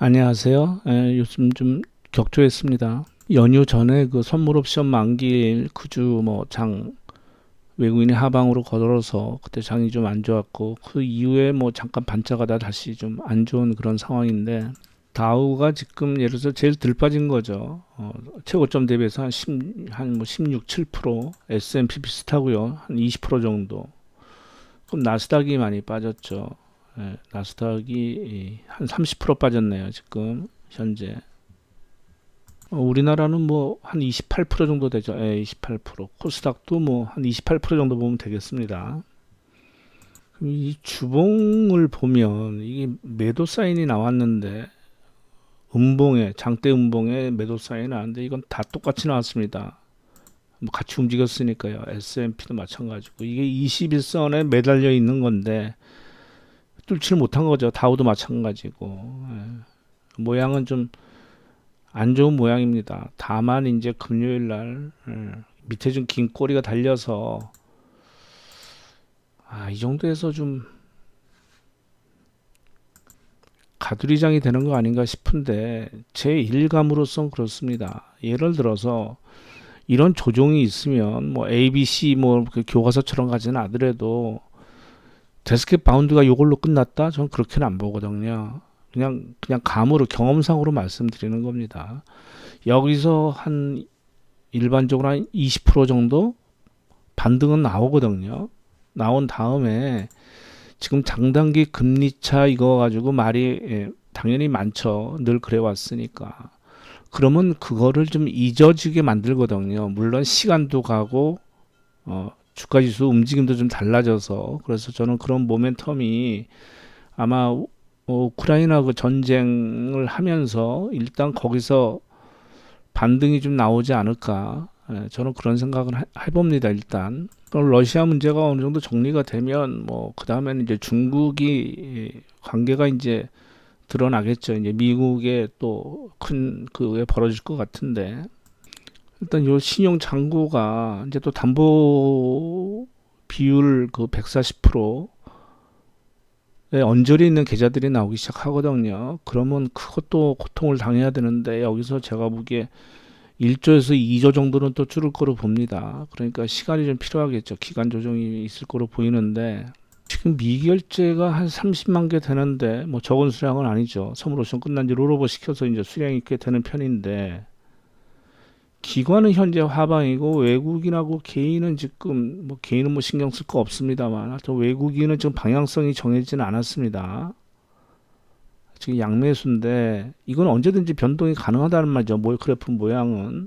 안녕하세요. 요즘 좀 격조했습니다. 연휴 전에 그 선물 옵션 만기일 그주 뭐 장 외국인이 하방으로 거들어서 그때 장이 좀 안 좋았고 그 이후에 뭐 잠깐 반짝하다 다시 좀 안 좋은 그런 상황인데 다우가 지금 예를 들어서 제일 들 빠진 거죠. 최고점 대비해서 한뭐 16, 7%, S&P 비슷하고요. 한 20% 정도. 그럼 나스닥이 많이 빠졌죠. 나스닥이 한 30% 빠졌네요, 지금 현재. 우리나라는 뭐 한 28% 정도 되죠. 28%. 코스닥도 뭐 한 28% 정도 보면 되겠습니다. 그럼 이 주봉을 보면 이게 매도 사인이 나왔는데 장대 음봉에 매도 사인이 나왔는데 이건 다 똑같이 나왔습니다. 뭐 같이 움직였으니까요. S&P도 마찬가지고 이게 21선에 매달려 있는 건데 뚫지를 못한 거죠. 다우도 마찬가지고. 모양은 좀 안 좋은 모양입니다. 다만 이제 금요일 날 밑에 좀 긴 꼬리가 달려서 이 정도에서 좀 가두리장이 되는 거 아닌가 싶은데 제 일감으로선 그렇습니다. 예를 들어서 이런 조종이 있으면 뭐 ABC 뭐 그 교과서처럼 가지는 않더라도 데스크 바운드가 이걸로 끝났다? 저는 그렇게는 안 보거든요. 그냥 감으로 경험상으로 말씀드리는 겁니다. 여기서 한 일반적으로 한 20% 정도 반등은 나오거든요. 나온 다음에 지금 장단기 금리차 이거 가지고 말이 당연히 많죠. 늘 그래 왔으니까. 그러면 그거를 좀 잊어지게 만들거든요. 물론 시간도 가고 주가지수 움직임도 좀 달라져서 그래서 저는 그런 모멘텀이 아마 우크라이나 그 전쟁을 하면서 일단 거기서 반등이 좀 나오지 않을까. 저는 그런 생각을 해봅니다. 일단 그럼 러시아 문제가 어느 정도 정리가 되면 뭐 그 다음에는 이제 중국이 관계가 이제 드러나겠죠. 이제 미국의 또 큰 그게 벌어질 것 같은데 일단 요 신용 잔고가 이제 또 담보 비율 그 140%에 언저리 있는 계좌들이 나오기 시작하거든요. 그러면 그것도 고통을 당해야 되는데 여기서 제가 보기에 1조에서 2조 정도는 또 줄을 거로 봅니다. 그러니까 시간이 좀 필요하겠죠. 기간 조정이 있을 거로 보이는데 지금 미결제가 한 30만 개 되는데 뭐 적은 수량은 아니죠. 선물 옵션 끝난 지 롤오버 시켜서 이제 수량이 꽤 되는 편인데 기관은 현재 하방이고 외국인하고 개인은 지금 뭐 개인은 뭐 신경 쓸 거 없습니다만 하여튼 외국인은 지금 방향성이 정해지는 않았습니다. 지금 양매수인데 이건 언제든지 변동이 가능하다는 말이죠. 그래프 모양은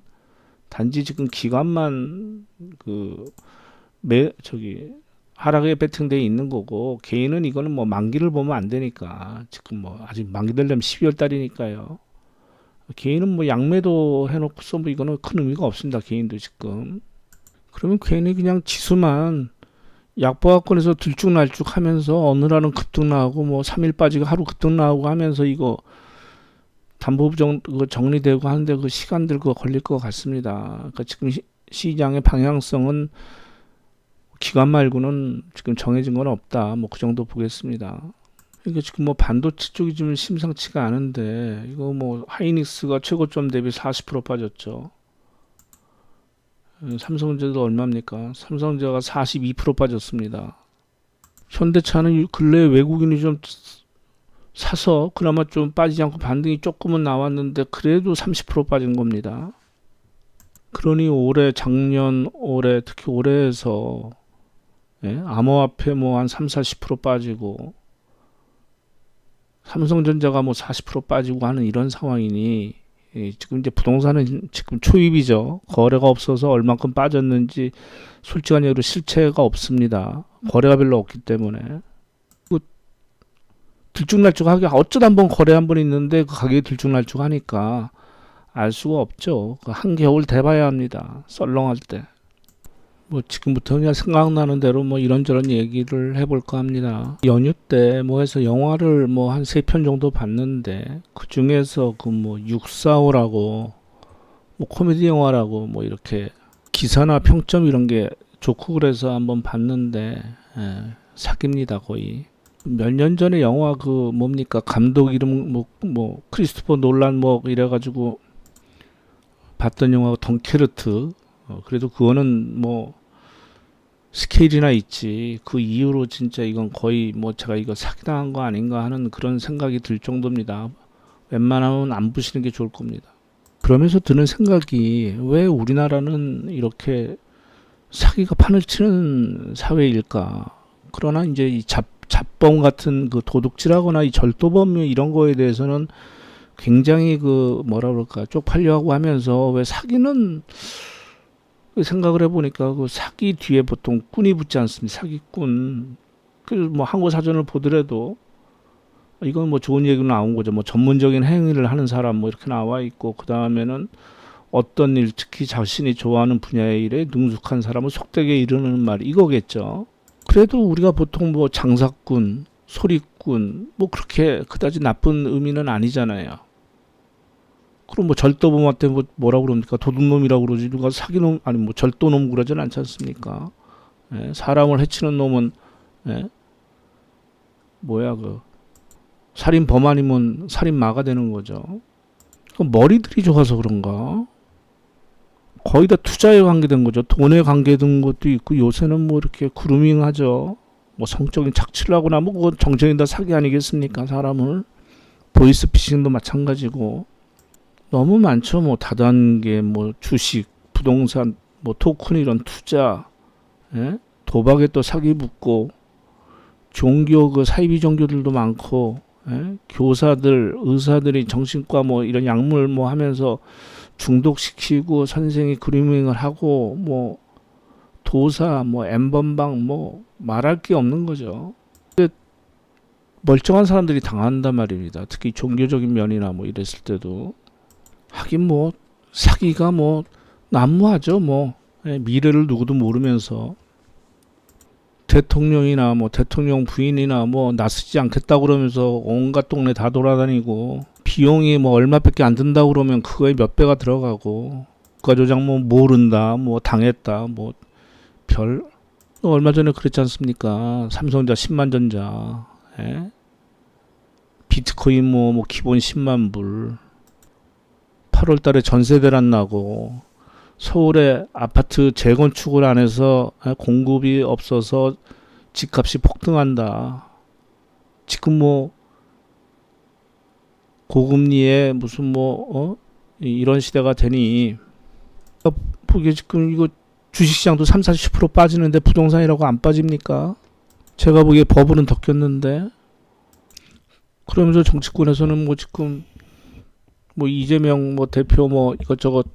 단지 지금 기관만 그 저기 하락에 베팅되어 있는 거고 개인은 이거는 뭐 만기를 보면 안 되니까 지금 뭐 아직 만기 되려면 12월 달이니까요. 개인은 뭐 양매도 해놓고서 뭐 이거는 큰 의미가 없습니다. 개인도 지금. 그러면 괜히 그냥 지수만 약보합권에서 들쭉날쭉 하면서 어느 날은 급등 나오고 뭐 3일 빠지고 하루 급등 나오고 하면서 이거 담보 정리되고 하는데 그 시간들 그거 걸릴 것 같습니다. 그러니까 지금 시장의 방향성은 기관 말고는 지금 정해진 건 없다. 뭐 그 정도 보겠습니다. 이게 지금 뭐 반도체 쪽이 좀 심상치가 않은데 이거 뭐 하이닉스가 최고점 대비 40% 빠졌죠. 삼성전자도 얼마입니까? 삼성전자가 42% 빠졌습니다. 현대차는 근래 외국인이 좀 사서 그나마 좀 빠지지 않고 반등이 조금은 나왔는데 그래도 30% 빠진 겁니다. 그러니 작년, 올해 특히 올해에서 암호화폐 뭐 한 3, 40% 빠지고 삼성전자가 뭐 40% 빠지고 하는 이런 상황이니 지금 이제 부동산은 지금 초입이죠. 거래가 없어서 얼만큼 빠졌는지 솔직한 얘기로 실체가 없습니다. 거래가 별로 없기 때문에 뭐 들쭉날쭉하게 어쩌다 한번 거래 한번 있는데 그 가격이 들쭉날쭉하니까 알 수가 없죠. 한겨울 돼봐야 합니다. 썰렁할 때. 뭐 지금부터 그냥 생각나는 대로 뭐 이런저런 얘기를 해볼까 합니다. 연휴 때 뭐 해서 영화를 뭐 한 세 편 정도 봤는데 그 중에서 그 뭐 645라고 뭐 코미디 영화라고 뭐 이렇게 기사나 평점 이런 게 좋고 그래서 한번 봤는데 사기입니다 거의. 몇 년 전에 영화 그 뭡니까 감독 이름 뭐 크리스토퍼 놀란 뭐 이래가지고 봤던 영화 덩케르트. 그래도 그거는 뭐 스케일이나 있지. 그 이후로 진짜 이건 거의 뭐 제가 이거 사기당한 거 아닌가 하는 그런 생각이 들 정도입니다. 웬만하면 안 보시는 게 좋을 겁니다. 그러면서 드는 생각이 왜 우리나라는 이렇게 사기가 판을 치는 사회일까? 그러나 이제 이 잡범 같은 그 도둑질하거나 이 절도범 이런 거에 대해서는 굉장히 그 뭐라 그럴까 쪽팔려하고 하면서 왜 사기는 그 생각을 해보니까 그 사기 뒤에 보통 꾼이 붙지 않습니까? 사기꾼. 그 뭐 한국 사전을 보더라도 이건 뭐 좋은 얘기로 나온 거죠. 뭐 전문적인 행위를 하는 사람 뭐 이렇게 나와 있고 그 다음에는 어떤 일 특히 자신이 좋아하는 분야의 일에 능숙한 사람은 속되게 이르는 말 이거겠죠. 그래도 우리가 보통 뭐 장사꾼, 소리꾼 뭐 그렇게 그다지 나쁜 의미는 아니잖아요. 그럼 뭐 절도범한테 뭐라 그럽니까? 도둑놈이라고 그러지 누가 사기놈 아니 뭐 절도놈 그러진 않지 않습니까? 예, 사람을 해치는 놈은 예, 뭐야 그 살인범 아니면 살인마가 되는 거죠. 그 머리들이 좋아서 그런가? 거의 다 투자에 관계된 거죠. 돈에 관계된 것도 있고 요새는 뭐 이렇게 그루밍 하죠. 뭐 성적인 착취를 하거나 뭐 그건 정적인 다 사기 아니겠습니까? 사람을 보이스피싱도 마찬가지고 너무 많죠. 뭐 다단계 뭐 주식, 부동산, 뭐 토큰 이런 투자, 예? 도박에 또 사기 붙고 종교 그 사이비 종교들도 많고 예? 교사들, 의사들이 정신과 뭐 이런 약물 뭐 하면서 중독시키고 선생이 그루밍을 하고 뭐 도사 뭐 엠번방 뭐 말할 게 없는 거죠. 근데 멀쩡한 사람들이 당한단 말입니다. 특히 종교적인 면이나 뭐 이랬을 때도 하긴 뭐 사기가 뭐 난무하죠. 뭐 예, 미래를 누구도 모르면서 대통령이나 뭐 대통령 부인이나 뭐 나서지 않겠다 그러면서 온갖 동네 다 돌아다니고 비용이 뭐 얼마밖에 안 든다 그러면 그거에 몇 배가 들어가고 국가조작 뭐 모른다 뭐 당했다 뭐 별 얼마 전에 그랬지 않습니까? 삼성전자 10만 전자 예? 비트코인 뭐 기본 10만 불 8월 달에 전세 대란 나고 서울에 아파트 재건축을 안 해서 공급이 없어서 집값이 폭등한다. 지금 뭐 고금리에 무슨 뭐 이런 시대가 되니 보기에 지금 이거 주식시장도 3, 40% 빠지는데 부동산이라고 안 빠집니까? 제가 보기에 버블은 더 꼈는데 그러면서 정치권에서는 뭐 지금 뭐 이재명 뭐 대표 뭐 이것저것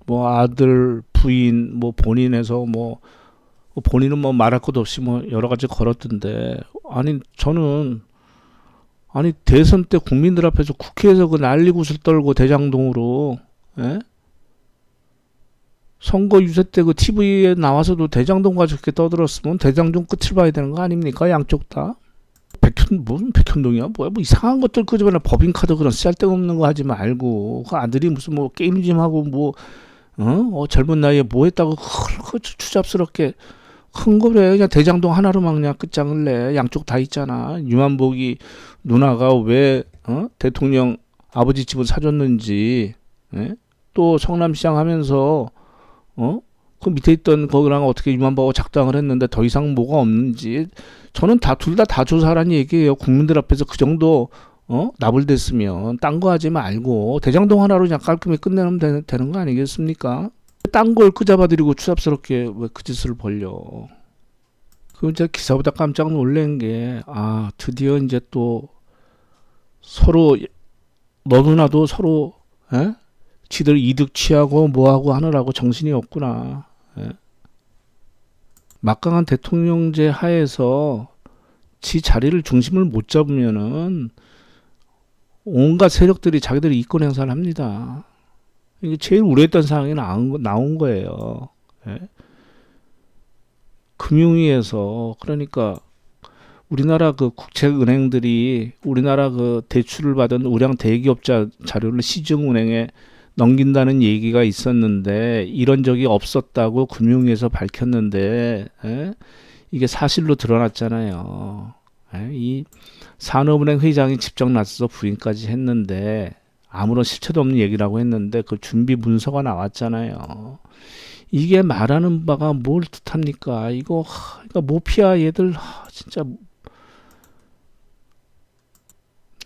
뭐 아들 부인 뭐 본인에서 뭐 본인은 뭐 말할 것도 없이 뭐 여러 가지 걸었던데 아니 저는 아니 대선 때 국민들 앞에서 국회에서 그 난리굿을 떨고 대장동으로 예? 선거 유세 때 그 TV에 나와서도 대장동 가지고 그렇게 떠들었으면 대장동 끝을 봐야 되는 거 아닙니까? 양쪽 다. 무슨 백현동이야? 뭐야? 뭐 이상한 것들 그저번에 법인카드 그런 쓸데없는 거 하지 말고 그 아들이 무슨 뭐 게임 좀 하고 뭐 젊은 나이에 뭐 했다고 그 추잡스럽게 큰 거래. 그냥 대장동 하나로 막 그냥 끝장을 내. 양쪽 다 있잖아. 유만복이 누나가 왜 대통령 아버지 집을 사줬는지 예? 또 성남시장 하면서 그 밑에 있던 거기랑 어떻게 유만복하고 작당을 했는데 더 이상 뭐가 없는지 저는 둘 다 조사하라는 얘기예요. 국민들 앞에서 그 정도 나불댔으면 딴 거 하지 말고 대장동 하나로 그냥 깔끔히 끝내면 되는 거 아니겠습니까? 딴 걸 끄잡아들이고 추잡스럽게 왜 그 짓을 벌려. 그 이제 기사보다 깜짝 놀란 게 드디어 이제 또 서로 너도 나도 서로 에? 지들 이득 취하고 뭐하고 하느라고 정신이 없구나. 예? 막강한 대통령제 하에서 지 자리를 중심을 못 잡으면은 온갖 세력들이 자기들이 이권 행사를 합니다. 이게 제일 우려했던 상황이 나온 거예요. 예? 금융위에서 그러니까 우리나라 그 국책은행들이 우리나라 그 대출을 받은 우량 대기업자 자료를 시중은행에 넘긴다는 얘기가 있었는데 이런 적이 없었다고 금융위에서 밝혔는데 에? 이게 사실로 드러났잖아요. 이 산업은행 회장이 직접 나서서 부인까지 했는데 아무런 실체도 없는 얘기라고 했는데 그 준비 문서가 나왔잖아요. 이게 말하는 바가 뭘 뜻합니까? 그러니까 모피아 얘들 진짜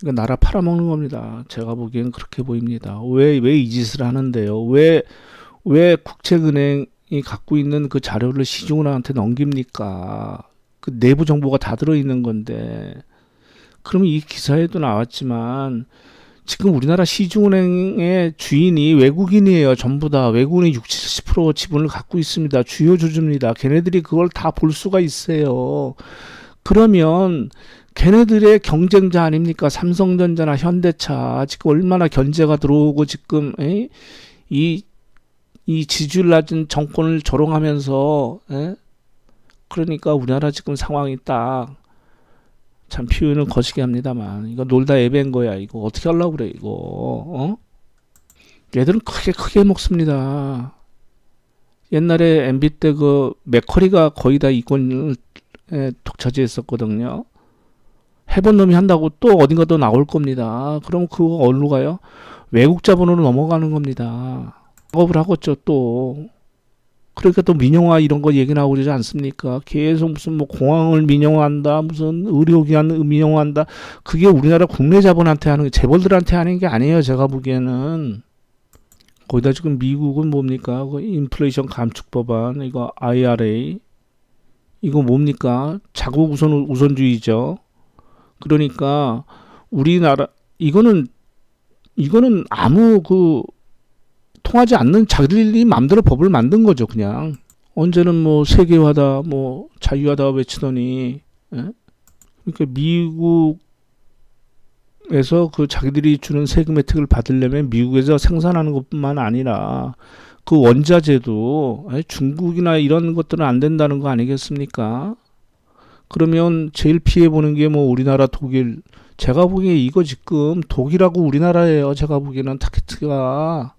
이거 나라 팔아먹는 겁니다. 제가 보기엔 그렇게 보입니다. 왜 이 짓을 하는데요? 왜 국책은행이 갖고 있는 그 자료를 시중은행한테 넘깁니까? 그 내부 정보가 다 들어있는 건데. 그러면 이 기사에도 나왔지만 지금 우리나라 시중은행의 주인이 외국인이에요. 전부 다 외국인이 60, 70% 지분을 갖고 있습니다. 주요 주주입니다. 걔네들이 그걸 다 볼 수가 있어요. 그러면 걔네들의 경쟁자 아닙니까? 삼성전자나 현대차 지금 얼마나 견제가 들어오고 지금 이, 이 지지율 낮은 정권을 조롱하면서 그러니까 우리나라 지금 상황이 딱 참 표현을 거시게 합니다만 이거 놀다 애밴 거야. 이거 어떻게 하려고 그래 이거 얘들은 크게 먹습니다. 옛날에 MB 때 그 맥커리가 거의 다 이권을 독차지했었거든요. 해본 놈이 한다고 또 어딘가 더 나올 겁니다. 그럼 그거 어디로 가요? 외국 자본으로 넘어가는 겁니다. 작업을 하겠죠 또. 그러니까 또 민영화 이런 거 얘기 나오고 그러지 않습니까? 계속 무슨 뭐 공항을 민영화한다, 무슨 의료기관 민영화한다. 그게 우리나라 국내 자본한테 하는 게 재벌들한테 하는 게 아니에요. 제가 보기에는. 거기다 지금 미국은 뭡니까? 그 인플레이션 감축 법안, 이거 IRA, 이거 뭡니까? 자국 우선주의죠. 그러니까 우리나라 이거는 아무 통하지 않는 자기들이 마음대로 법을 만든 거죠. 그냥 언제는 뭐 세계화다, 뭐 자유화다 외치더니 그러니까 미국에서 그 자기들이 주는 세금 혜택을 받으려면 미국에서 생산하는 것뿐만 아니라 그 원자재도 중국이나 이런 것들은 안 된다는 거 아니겠습니까? 그러면 제일 피해 보는 게 뭐 우리나라 독일. 제가 보기에 이거 지금 독일하고 우리나라예요. 제가 보기에는 타겟트가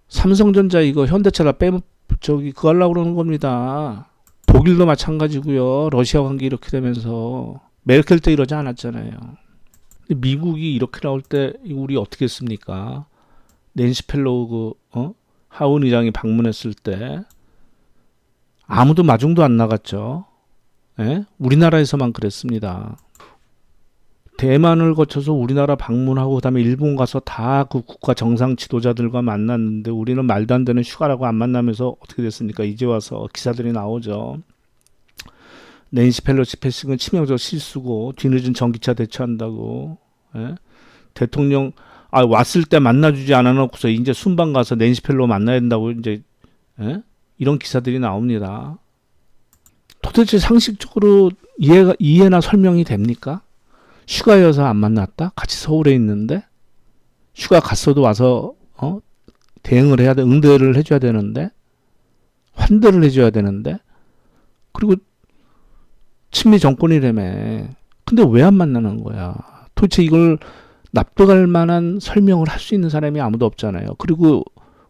삼성전자 이거 현대차라 그거 하려고 그러는 겁니다. 독일도 마찬가지고요. 러시아 관계 이렇게 되면서 메르켈 때 이러지 않았잖아요. 근데 미국이 이렇게 나올 때 우리 어떻게 했습니까? 낸시 펠로우 하원 의장이 방문했을 때 아무도 마중도 안 나갔죠. 우리나라에서만 그랬습니다. 대만을 거쳐서 우리나라 방문하고 그다음에 일본 가서 다 그 국가 정상 지도자들과 만났는데 우리는 말도 안 되는 휴가라고 안 만나면서 어떻게 됐습니까? 이제 와서 기사들이 나오죠. 낸시 펠로시 패싱은 치명적 실수고 뒤늦은 전기차 대처한다고. 대통령 왔을 때 만나주지 않아놓고서 이제 순방 가서 낸시 펠로 만나야 된다고 이제 이런 기사들이 나옵니다. 도대체 상식적으로 이해나 설명이 됩니까? 휴가여서 안 만났다? 같이 서울에 있는데 휴가 갔어도 와서 대응을 해야 돼, 응대를 해줘야 되는데 환대를 해줘야 되는데 그리고 친미 정권이라며. 근데 왜 안 만나는 거야? 도대체 이걸 납득할 만한 설명을 할 수 있는 사람이 아무도 없잖아요. 그리고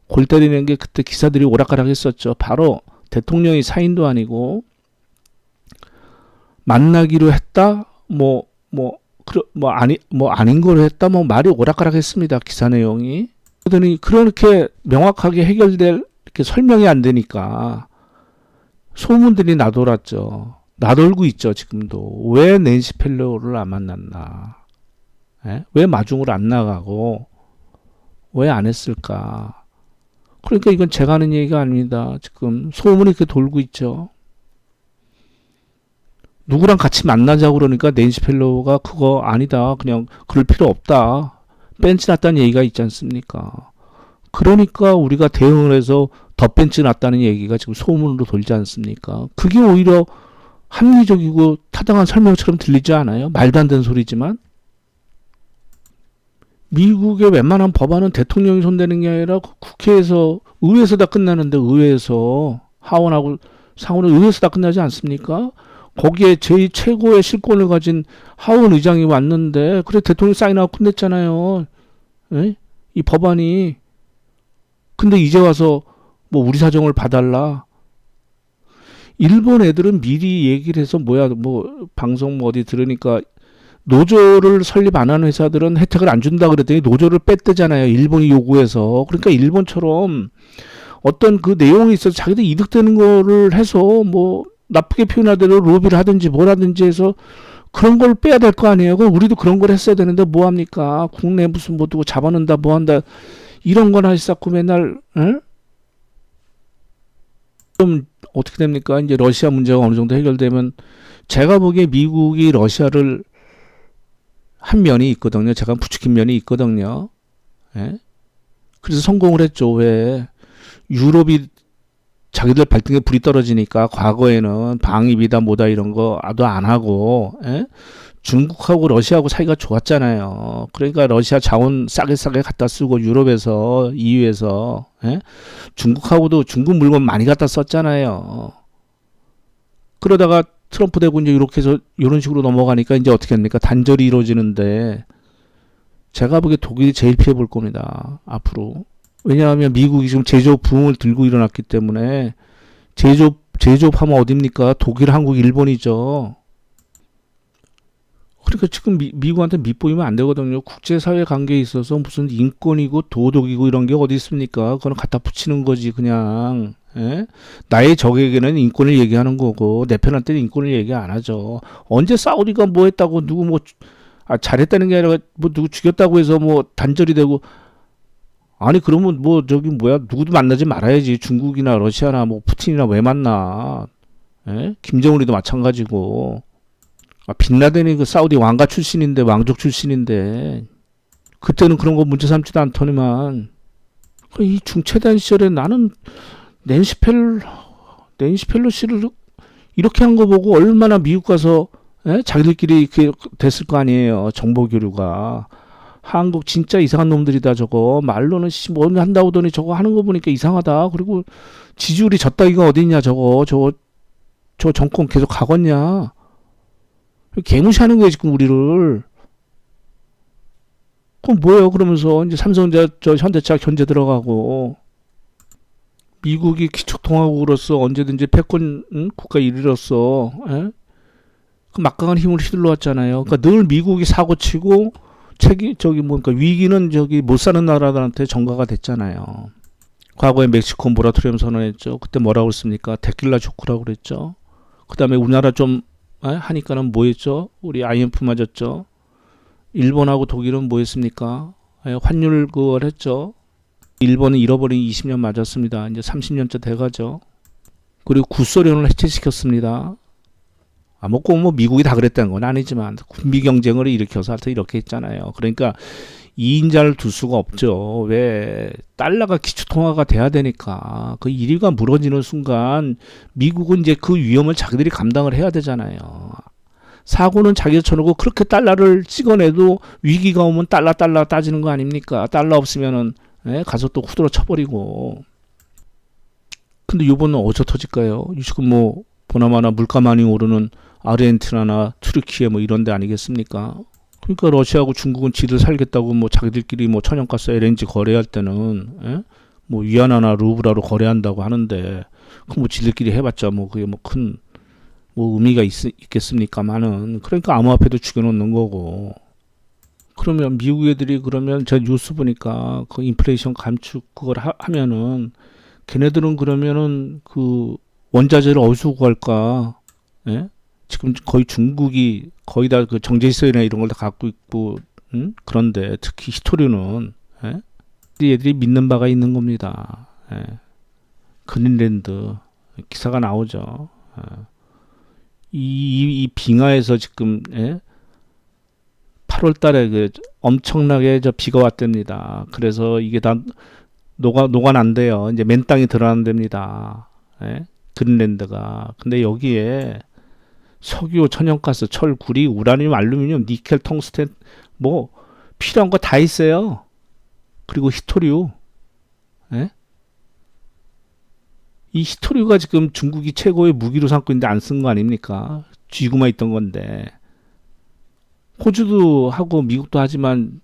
골 때리는 게 그때 기사들이 오락가락 했었죠. 바로 대통령이 사인도 아니고 만나기로 했다 아닌 걸로 했다 말이 오락가락 했습니다. 기사 내용이. 그러더니 그렇게 명확하게 해결될 이렇게 설명이 안 되니까 소문들이 나돌았죠. 나돌고 있죠. 지금도. 왜 낸시 펠로우를 안 만났나? 왜 마중을 안 나가고 왜 안 했을까? 그러니까 이건 제가 하는 얘기가 아닙니다. 지금 소문이 이렇게 돌고 있죠. 누구랑 같이 만나자고 그러니까 낸시 펠로우가 그거 아니다. 그냥 그럴 필요 없다. 벤치 났다는 얘기가 있지 않습니까? 그러니까 우리가 대응을 해서 더 벤치 났다는 얘기가 지금 소문으로 돌지 않습니까? 그게 오히려 합리적이고 타당한 설명처럼 들리지 않아요? 말도 안 되는 소리지만. 미국의 웬만한 법안은 대통령이 손대는 게 아니라 국회에서, 의회에서 다 끝나는데 의회에서 하원하고 상원은 의회에서 다 끝나지 않습니까? 거기에 제일 최고의 실권을 가진 하원 의장이 왔는데 그래 대통령이 사인하고 끝냈잖아요. 이 법안이. 근데 이제 와서 뭐 우리 사정을 봐달라. 일본 애들은 미리 얘기를 해서 뭐야 뭐 방송 뭐 어디 들으니까 노조를 설립 안 하는 회사들은 혜택을 안 준다 그랬더니 노조를 뺐대잖아요. 일본이 요구해서. 그러니까 일본처럼 어떤 그 내용이 있어서 자기들 이득되는 거를 해서 뭐 나쁘게 표현하대로 로비를 하든지 뭘 하든지 해서 그런 걸 빼야 될 거 아니에요. 그럼 우리도 그런 걸 했어야 되는데 뭐 합니까? 국내 무슨 뭐 두고 잡아놓는다 뭐 한다 이런 거나 쌓고 맨날 응? 좀 어떻게 됩니까? 이제 러시아 문제가 어느 정도 해결되면 제가 보기에 미국이 러시아를 한 면이 있거든요. 제가 부추긴 면이 있거든요. 예? 그래서 성공을 했죠. 왜 유럽이 자기들 발등에 불이 떨어지니까 과거에는 방위비다 뭐다 이런 거 아도 안 하고 예? 중국하고 러시아하고 사이가 좋았잖아요. 그러니까 러시아 자원 싸게 싸게 갖다 쓰고 유럽에서 EU에서 예? 중국하고도 중국 물건 많이 갖다 썼잖아요. 그러다가 트럼프 되고 이제 이렇게 해서 이런 식으로 넘어가니까 이제 어떻게 합니까? 단절이 이루어지는데 제가 보기에 독일이 제일 피해 볼 겁니다. 앞으로. 왜냐하면 미국이 지금 제조업 붐을 들고 일어났기 때문에 제조업하면 어딥니까? 독일, 한국, 일본이죠. 그러니까 지금 미국한테 밑보이면 안 되거든요. 국제사회 관계에 있어서 무슨 인권이고 도덕이고 이런 게 어디 있습니까? 그건 갖다 붙이는 거지 그냥. 예? 나의 적에게는 인권을 얘기하는 거고 내 편한테는 인권을 얘기 안 하죠. 언제 사우디가 뭐 했다고 누구 뭐 잘했다는 게 아니라 뭐 누구 죽였다고 해서 뭐 단절이 되고 아니 그러면 뭐 저기 뭐야 누구도 만나지 말아야지. 중국이나 러시아나 뭐 푸틴이나 왜 만나? 예? 김정은이도 마찬가지고. 빈라덴이 그 사우디 왕가 출신인데 왕족 출신인데 그때는 그런 거 문제 삼지도 않더니만 이 중체단 시절에 나는 낸시 펠로시를 이렇게 한 거 보고 얼마나 미국 가서 예? 자기들끼리 이렇게 됐을 거 아니에요. 정보 교류가. 한국 진짜 이상한 놈들이다 저거. 말로는 뭐 한다고 하더니 저거 하는 거 보니까 이상하다. 그리고 지지율이 졌다기가 어딨냐 저거. 저 정권 계속 가겠냐. 개무시하는 거예요 지금 우리를. 그럼 뭐예요? 그러면서 이제 삼성전자 저 현대차 견제 들어가고 미국이 기축통화국으로서 언제든지 패권 국가 1위로서 그 막강한 힘을 휘둘러 왔잖아요. 그러니까 늘 미국이 사고치고 저기 그러니까 위기는 저기 못 사는 나라들한테 전가가 됐잖아요. 과거에 멕시코 모라토리엄 선언했죠. 그때 뭐라고 그랬습니까? 데킬라 좋구라고 그랬죠. 그다음에 우리나라 좀 하니까는 뭐 했죠? 우리 IMF 맞았죠. 일본하고 독일은 뭐 했습니까? 환율 그걸 했죠. 일본은 잃어버린 20년 맞았습니다. 이제 30년째 돼가죠. 그리고 구소련을 해체시켰습니다. 뭐 미국이 다 그랬다는 건 아니지만 군비 경쟁을 일으켜서 하여튼 이렇게 했잖아요. 그러니까 2인자를 둘 수가 없죠. 왜 달러가 기축통화가 돼야 되니까 그 1위가 무너지는 순간 미국은 이제 그 위험을 자기들이 감당을 해야 되잖아요. 사고는 자기가 쳐놓고 그렇게 달러를 찍어내도 위기가 오면 달러 따지는 거 아닙니까? 달러 없으면은 가서 또 후드러 쳐버리고. 근데 요번은 어디서 터질까요? 지금 뭐 보나마나 물가 많이 오르는 아르헨티나나 튀르키예 뭐 이런 데 아니겠습니까? 그러니까 러시아하고 중국은 지들 살겠다고 뭐 자기들끼리 뭐 천연가스 LNG 거래할 때는 뭐 위안화나 루블화로 거래한다고 하는데 그 뭐 지들끼리 해봤자 뭐 그게 뭐 큰 뭐 의미가 있겠습니까만은 그러니까 암호화폐도 죽여놓는 거고. 그러면 미국 애들이 그러면 제가 뉴스 보니까 그 인플레이션 감축 그걸 하면은 걔네들은 그러면은 그 원자재를 어디서 구할까? 예? 지금 거의 중국이 거의 다 그 정제시설이나 이런 걸 다 갖고 있고, 그런데 특히 히토류는 얘들이 믿는 바가 있는 겁니다. 그린랜드 기사가 나오죠. 이 빙하에서 지금 8월달에 그 엄청나게 저 비가 왔답니다. 그래서 이게 다 녹아난대요. 이제 맨 땅이 드러난답니다. 그린랜드가. 근데 여기에 석유, 천연가스, 철, 구리, 우라늄, 알루미늄, 니켈, 텅스텐 뭐 필요한 거 다 있어요. 그리고 히토류. 이 히토류가 지금 중국이 최고의 무기로 삼고 있는데 안 쓴 거 아닙니까? 쥐고만 있던 건데. 호주도 하고 미국도 하지만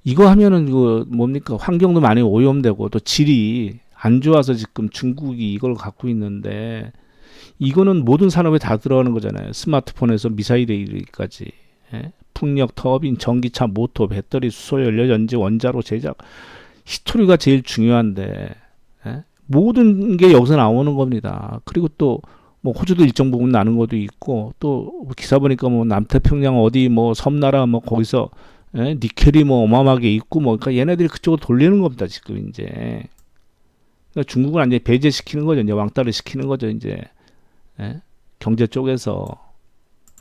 이거 하면은 그 뭡니까? 환경도 많이 오염되고 또 질이 안 좋아서 지금 중국이 이걸 갖고 있는데 이거는 모든 산업에 다 들어가는 거잖아요. 스마트폰에서 미사일에 이르기까지. 예? 풍력, 터빈, 전기차, 모터, 배터리, 수소, 연료, 전지, 원자로, 제작. 히스토리가 제일 중요한데, 예? 모든 게 여기서 나오는 겁니다. 그리고 또 뭐 호주도 일정 부분 나는 것도 있고, 또 기사 보니까 뭐 남태평양 어디 뭐 섬나라 뭐 거기서 예? 니켈이 뭐 어마어마하게 있고 뭐 그러니까 얘네들이 그쪽으로 돌리는 겁니다 지금 이제. 그러니까 중국은 완전히 배제시키는 거죠. 이제 왕따를 시키는 거죠 이제. 예? 경제 쪽에서.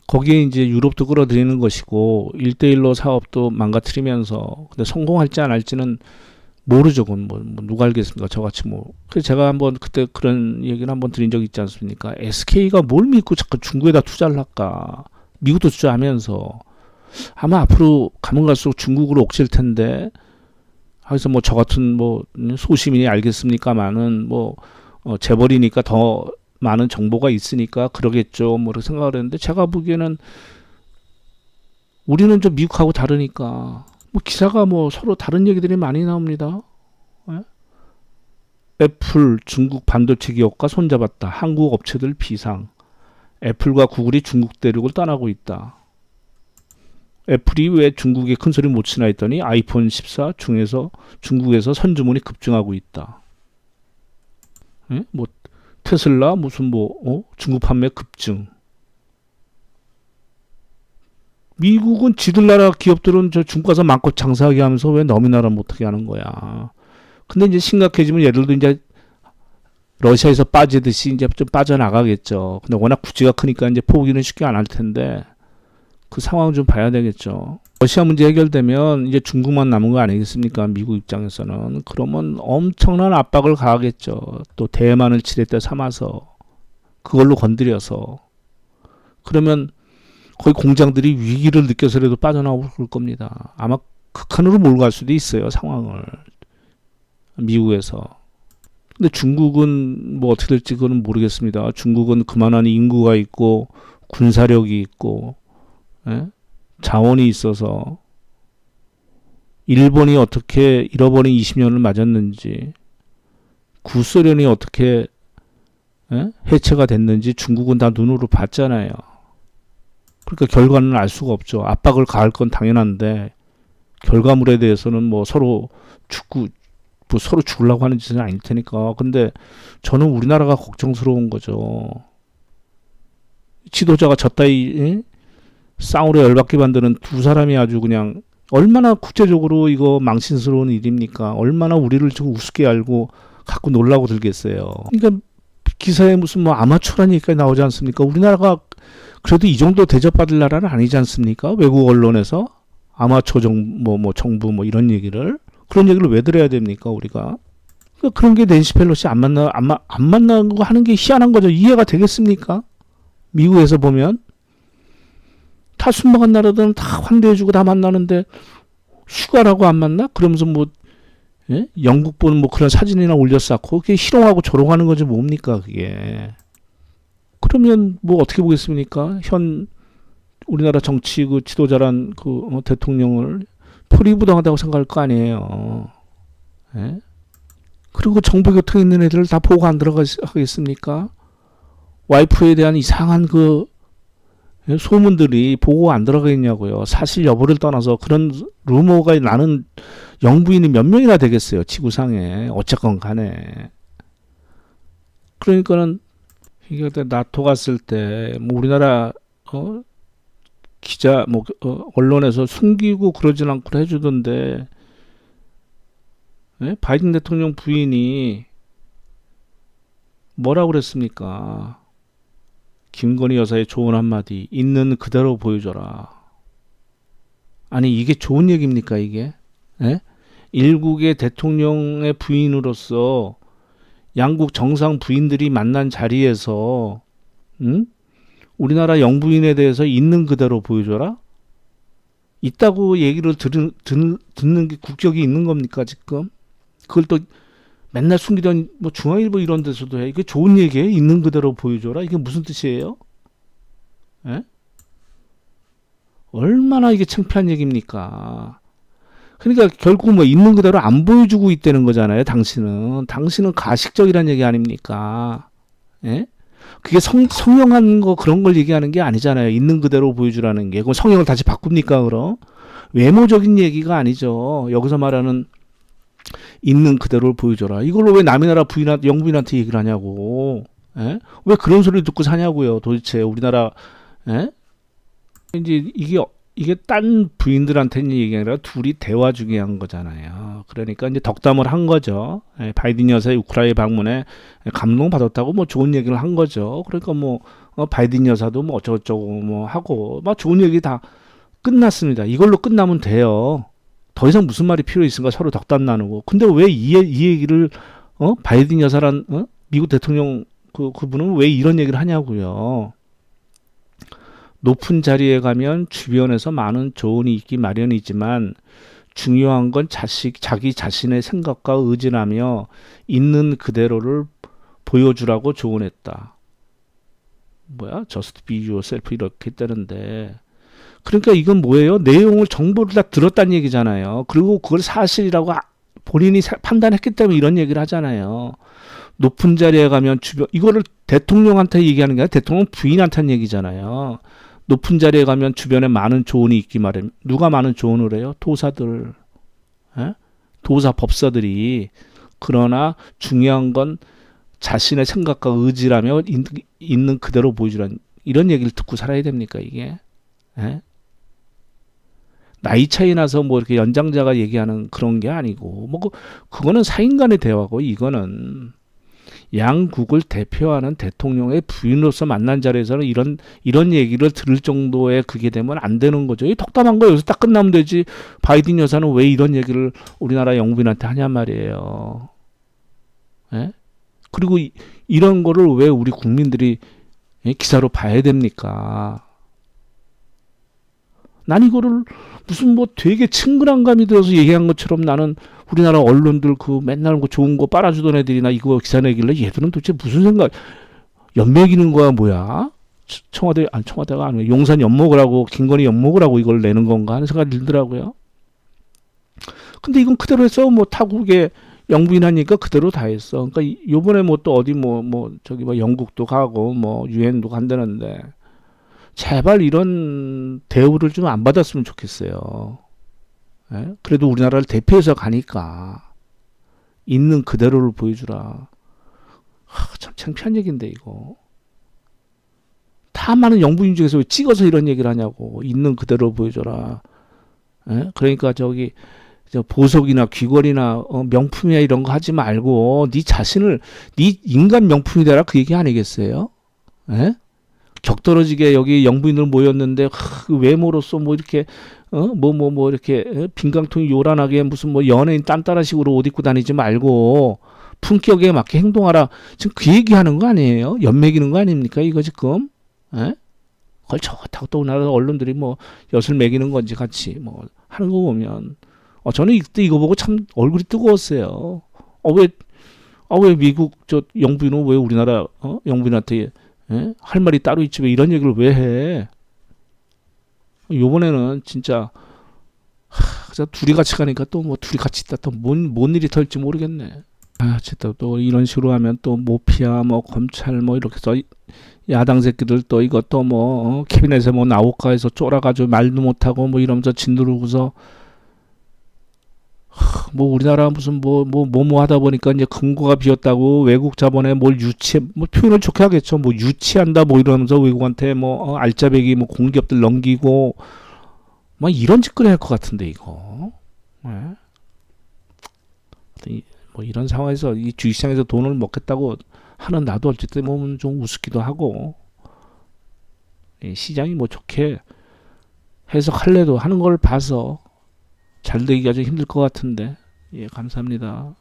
거기에 이제 유럽도 끌어들이는 것이고 1대1로 사업도 망가뜨리면서 근데 성공할지 안 할지는 모르죠. 그건 뭐 누가 알겠습니까? 저같이 뭐. 그래서 제가 한번 그때 그런 얘기를 한번 드린 적이 있지 않습니까? SK가 뭘 믿고 자꾸 중국에다 투자를 할까? 미국도 투자하면서 아마 앞으로 가면 갈수록 중국으로 옥실 텐데 그래서 뭐 저 같은 뭐 소시민이 알겠습니까만은 뭐 재벌이니까 더 많은 정보가 있으니까 그러겠죠. 뭐 그렇게 생각을 했는데 제가 보기에는 우리는 좀 미국하고 다르니까 뭐 기사가 뭐 서로 다른 얘기들이 많이 나옵니다. 예? 애플 중국 반도체 기업과 손잡았다. 한국 업체들 비상. 애플과 구글이 중국 대륙을 떠나고 있다. 애플이 왜 중국에 큰 소리 못 치나 했더니 아이폰 14 중국에서 선주문이 급증하고 있다. 예? 뭐 테슬라 무슨 뭐 중국 판매 급증. 미국은 지들 나라 기업들은 저 중국 가서 마음껏 장사하게 하면서 왜 너희 나라 못하게 하는 거야. 근데 이제 심각해지면 예를 들어 이제 러시아에서 빠지듯이 이제 좀 빠져나가겠죠. 근데 워낙 구지가 크니까 이제 포기는 쉽게 안 할 텐데 그 상황 좀 봐야 되겠죠. 러시아 문제 해결되면 이제 중국만 남은 거 아니겠습니까? 미국 입장에서는. 그러면 엄청난 압박을 가하겠죠. 또 대만을 지렛대 삼아서 그걸로 건드려서. 그러면 거의 공장들이 위기를 느껴서라도 빠져나올 겁니다. 아마 극한으로 몰고 갈 수도 있어요. 상황을. 미국에서. 근데 중국은 뭐 어떻게 될지 그건 모르겠습니다. 중국은 그만한 인구가 있고 군사력이 있고 예? 자원이 있어서 일본이 어떻게 잃어버린 20년을 맞았는지 구소련이 어떻게 해체가 됐는지 중국은 다 눈으로 봤잖아요. 그러니까 결과는 알 수가 없죠. 압박을 가할 건 당연한데 결과물에 대해서는 뭐 서로 서로 죽으려고 하는 짓은 아닐 테니까. 근데 저는 우리나라가 걱정스러운 거죠. 지도자가 저따위 쌍으로 열받게 만드는 두 사람이 아주 그냥 얼마나 국제적으로 이거 망신스러운 일입니까? 얼마나 우리를 좀 우습게 알고 갖고 놀라고 들겠어요. 그러니까 기사에 무슨 뭐 아마추어라는 얘기가 나오지 않습니까? 우리나라가 그래도 이 정도 대접받을 나라는 아니지 않습니까? 외국 언론에서 아마추어 정부 뭐 이런 얘기를 그런 얘기를 왜 들어야 됩니까 우리가? 그러니까 그런 게 낸시 펠로시 안 만나고 하는 게 희한한 거죠. 이해가 되겠습니까? 미국에서 보면 다 순방한 나라들은 다 환대해주고 다 만나는데 휴가라고 안 만나? 그러면서 뭐 영국 보는 뭐 그런 사진이나 올려쌓고 그게 희롱하고 조롱하는 거지 뭡니까 그게? 그러면 뭐 어떻게 보겠습니까? 현 우리나라 정치 그 지도자란 그 대통령을 표리부당하다고 생각할 거 아니에요. 예? 그리고 정부 곁에 있는 애들을 다 보고 안 들어가겠습니까? 와이프에 대한 이상한 그 소문들이 보고 안 들어가겠냐고요. 사실 여부를 떠나서 그런 루머가 나는 영부인이 몇 명이나 되겠어요. 지구상에. 어쨌건 간에. 그러니까는 이게 나토 갔을 때 뭐 우리나라 기자 언론에서 숨기고 그러진 않고 해주던데 바이든 대통령 부인이 뭐라고 그랬습니까? 김건희 여사의 조언 한마디 있는 그대로 보여줘라. 아니 이게 좋은 얘기입니까 이게? 일국의 대통령의 부인으로서 양국 정상 부인들이 만난 자리에서 우리나라 영부인에 대해서 있는 그대로 보여줘라? 있다고 얘기를 듣는 게 국격이 있는 겁니까 지금? 그걸 또 맨날 숨기던 뭐 중앙일보 이런 데서도 해. 이게 좋은 얘기예요? 있는 그대로 보여줘라? 이게 무슨 뜻이에요? 얼마나 이게 창피한 얘기입니까? 그러니까 결국 뭐 있는 그대로 안 보여주고 있다는 거잖아요. 당신은 가식적이라는 얘기 아닙니까? 그게 성형한 거 그런 걸 얘기하는 게 아니잖아요. 있는 그대로 보여주라는 게. 그럼 성형을 다시 바꿉니까, 그럼? 외모적인 얘기가 아니죠. 여기서 말하는 있는 그대로를 보여줘라. 이걸로 왜 남의 나라 영부인한테 얘기를 하냐고. 예? 왜 그런 소리 듣고 사냐고요, 도대체 우리나라. 예? 이제 이게 딴 부인들한테는 얘기 아니라 둘이 대화 중에 한 거잖아요. 그러니까 이제 덕담을 한 거죠. 예, 바이든 여사의 우크라이나 방문에 감동받았다고 뭐 좋은 얘기를 한 거죠. 그러니까 뭐 바이든 여사도 뭐 어쩌고저쩌고 뭐 하고 막 좋은 얘기 다 끝났습니다. 이걸로 끝나면 돼요. 더 이상 무슨 말이 필요 있습니까? 서로 덕담 나누고. 근데 왜 이 얘기를 바이든 여사란 미국 대통령 그분은 왜 이런 얘기를 하냐고요. 높은 자리에 가면 주변에서 많은 조언이 있기 마련이지만 중요한 건 자기 자신의 생각과 의지라며 있는 그대로를 보여주라고 조언했다. 뭐야? Just be yourself 이렇게 했다는데. 그러니까 이건 뭐예요? 내용을 정보를 다 들었다는 얘기잖아요. 그리고 그걸 사실이라고 본인이 판단했기 때문에 이런 얘기를 하잖아요. 높은 자리에 가면 이거를 대통령한테 얘기하는 게 아니라 대통령 부인한테 하는 얘기잖아요. 높은 자리에 가면 주변에 많은 조언이 있기 마련. 누가 많은 조언을 해요? 도사들. 에? 도사 법사들이. 그러나 중요한 건 자신의 생각과 의지라며 있는 그대로 보여주라는 이런 얘기를 듣고 살아야 됩니까, 이게? 에? 나이 차이 나서 뭐 이렇게 연장자가 얘기하는 그런 게 아니고 뭐 그거는 사인 간의 대화고 이거는 양국을 대표하는 대통령의 부인으로서 만난 자리에서는 이런 얘기를 들을 정도의 그게 되면 안 되는 거죠. 이 덕담한 거 여기서 딱 끝나면 되지. 바이든 여사는 왜 이런 얘기를 우리나라 영부인한테 하냔 말이에요. 예? 그리고 이런 거를 왜 우리 국민들이 기사로 봐야 됩니까? 난 이거를 무슨 뭐 되게 친근한 감이 들어서 얘기한 것처럼 나는 우리나라 언론들 그 맨날 그 좋은 거 빨아주던 애들이나 이거 기사 내길래 얘들은 도대체 무슨 생각, 연맥이는 거야 뭐야? 청와대가 아니고 용산 엿먹을 하고 김건희 엿먹을 하고 이걸 내는 건가 하는 생각이 들더라고요. 근데 이건 그대로 해서 뭐 타국에 영부인하니까 그대로 다 했어. 그러니까 요번에 뭐 또 어디 저기 뭐 영국도 가고 뭐 유엔도 간다는데 제발 이런 대우를 좀 안 받았으면 좋겠어요. 예? 그래도 우리나라를 대표해서 가니까 있는 그대로를 보여주라. 참 창피한 얘기인데 이거. 다 많은 영부인 중에서 왜 찍어서 이런 얘기를 하냐고. 있는 그대로 보여줘라. 예? 그러니까 저기 보석이나 귀걸이나 명품이나 이런 거 하지 말고 네 자신을 네 인간 명품이 되라 그 얘기 아니겠어요? 예? 격떨어지게 여기 영부인들 모였는데 그 외모로서 뭐 이렇게 이렇게 빈강통이 요란하게 무슨 뭐 연예인 딴따라식으로 옷 입고 다니지 말고 품격에 맞게 행동하라. 지금 그 얘기하는 거 아니에요? 연맥이는 거 아닙니까? 이거 지금? 에? 그걸 저렇다고 또 우리나라 언론들이 뭐 엿을 매기는 건지 같이 뭐 하는 거 보면 저는 이때 이거 보고 참 얼굴이 뜨거웠어요. 왜 미국 저 영부인은 왜 우리나라 영부인한테 할 말이 따로 있지 왜 이런 얘기를 왜 해? 요번에는 진짜 둘이 같이 가니까 또 뭐 둘이 같이 있다 또 뭔 일이 털지 모르겠네. 진짜 또 이런 식으로 하면 또 모피아 뭐 검찰 뭐 이렇게 해서 야당 새끼들 또 이것도 뭐 캐비넷에 뭐 나올까 해서 쫄아가지고 말도 못하고 뭐 이러면서 진두르고서 뭐 우리나라 무슨 뭐 하다 보니까 이제 금고가 비었다고 외국 자본에 뭘 뭐 표현을 좋게 하겠죠. 뭐 유치한다 뭐 이러면서 외국한테 뭐 알짜배기 뭐 공기업들 넘기고 뭐 이런 짓거리 할 것 같은데 이거. 네? 뭐 이런 상황에서 이 주식시장에서 돈을 먹겠다고 하는 나도 어쨌든 보면 좀 우습기도 하고 시장이 뭐 좋게 해석할래도 하는 걸 봐서 잘 되기가 좀 힘들 것 같은데. 예, 감사합니다.